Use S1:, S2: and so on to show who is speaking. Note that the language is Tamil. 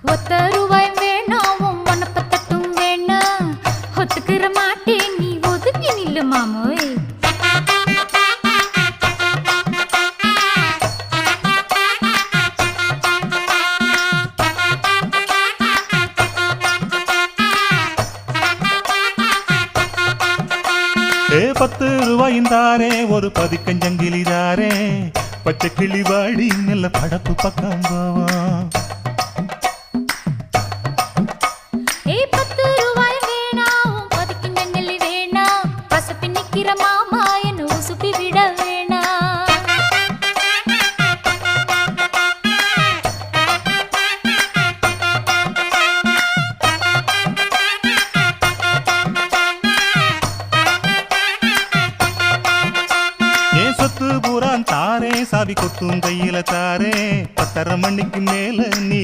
S1: ஒத்த ரூபாய் வேணாம் மனப்பத்தட்டும் வேணா ஒத்துக்கிற மாட்டேன் நீ ஒதுங்கி நில்லு மாமோய்.
S2: ஏ 10 ரூபாயும் தாரே ஒரு பதிக்கஞ்சங்கிலி தாரே பச்சை கிளி வாடி நல்ல படப்பு பக்கம் போவோம்.
S1: 10 ரூபாய் வேணாம் பதிக்கஞ்சங்கிலி வேணா பசப்பி நிக்கிற மாமா என்ன உசுப்பி விட வேணா.
S2: சொத்து பூரான் தாரே சாவி கொத்தும் கையில தாரே 10:30 மணிக்கு மேல நீ